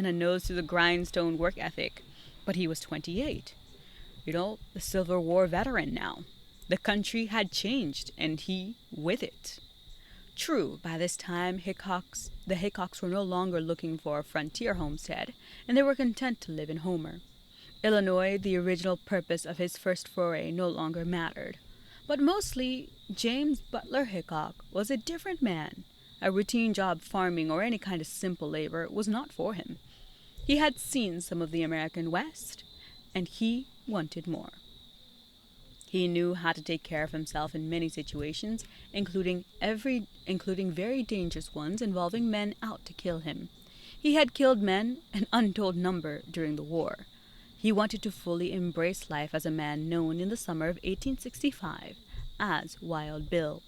and a nose to the grindstone work ethic, but he was 28. The Civil War veteran now. The country had changed, and he with it. True, by this time the Hickoks were no longer looking for a frontier homestead, and they were content to live in Homer. Illinois, the original purpose of his first foray, no longer mattered. But mostly, James Butler Hickok was a different man. A routine job farming or any kind of simple labor was not for him. He had seen some of the American West, and he wanted more. He knew how to take care of himself in many situations, including very dangerous ones involving men out to kill him. He had killed men, an untold number, during the war. He wanted to fully embrace life as a man known in the summer of 1865 as Wild Bill.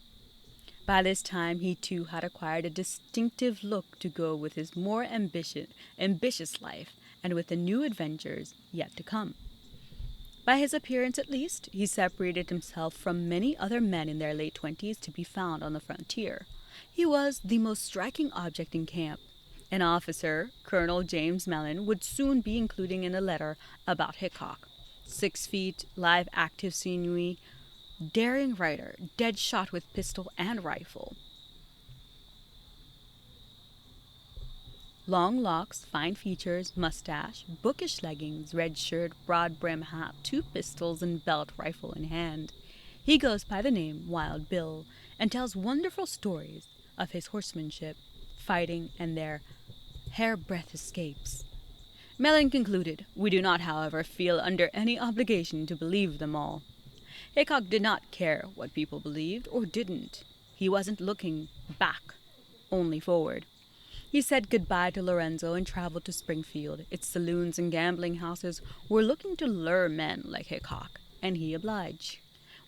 By this time, he too had acquired a distinctive look to go with his more ambitious life and with the new adventures yet to come. By his appearance, at least, he separated himself from many other men in their late 20s to be found on the frontier. He was the most striking object in camp. An officer, Colonel James Mellon, would soon be including in a letter about Hickok. 6 feet, live, active, sinewy, daring rider, dead shot with pistol and rifle. Long locks, fine features, mustache, bookish leggings, red shirt, broad brim hat, 2 pistols, and belt rifle in hand. He goes by the name Wild Bill and tells wonderful stories of his horsemanship, fighting, and their hairbreadth escapes. Mellon concluded, "We do not, however, feel under any obligation to believe them all." Hickok did not care what people believed or didn't. He wasn't looking back, only forward. He said goodbye to Lorenzo and traveled to Springfield. Its saloons and gambling houses were looking to lure men like Hickok, and he obliged.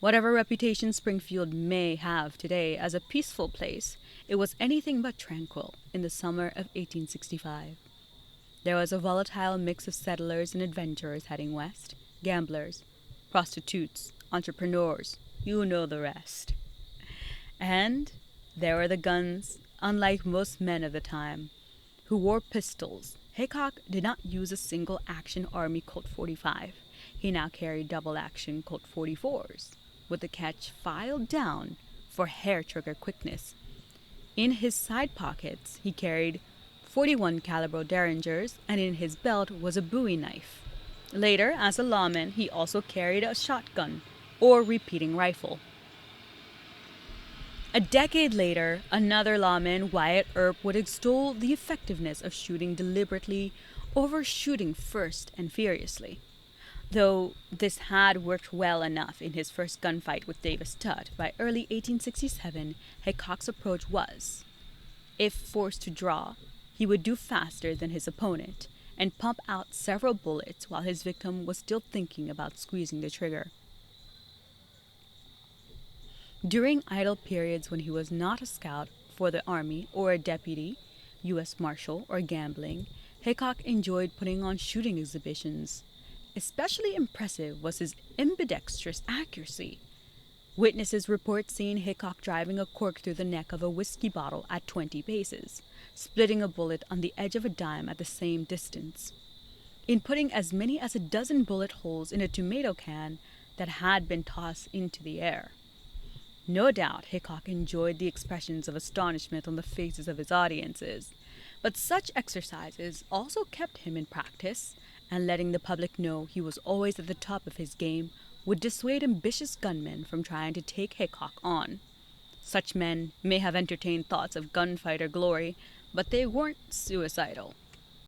Whatever reputation Springfield may have today as a peaceful place, it was anything but tranquil in the summer of 1865. There was a volatile mix of settlers and adventurers heading west, gamblers, prostitutes, entrepreneurs, you know the rest. And there were the guns. Unlike most men of the time, who wore pistols, Hickok did not use a single-action Army Colt 45. He now carried double-action Colt 44s, with the catch filed down for hair-trigger quickness. In his side pockets, he carried 41 caliber Derringers, and in his belt was a Bowie knife. Later, as a lawman, he also carried a shotgun or repeating rifle. A decade later, another lawman, Wyatt Earp, would extol the effectiveness of shooting deliberately over shooting first and furiously. Though this had worked well enough in his first gunfight with Davis Tutt, by early 1867, Hickok's approach was, if forced to draw, he would do faster than his opponent and pump out several bullets while his victim was still thinking about squeezing the trigger. During idle periods when he was not a scout for the Army or a deputy, U.S. Marshal, or gambling, Hickok enjoyed putting on shooting exhibitions. Especially impressive was his ambidextrous accuracy. Witnesses report seeing Hickok driving a cork through the neck of a whiskey bottle at 20 paces, splitting a bullet on the edge of a dime at the same distance. In putting as many as a dozen bullet holes in a tomato can that had been tossed into the air. No doubt Hickok enjoyed the expressions of astonishment on the faces of his audiences, but such exercises also kept him in practice, and letting the public know he was always at the top of his game would dissuade ambitious gunmen from trying to take Hickok on. Such men may have entertained thoughts of gunfighter glory, but they weren't suicidal.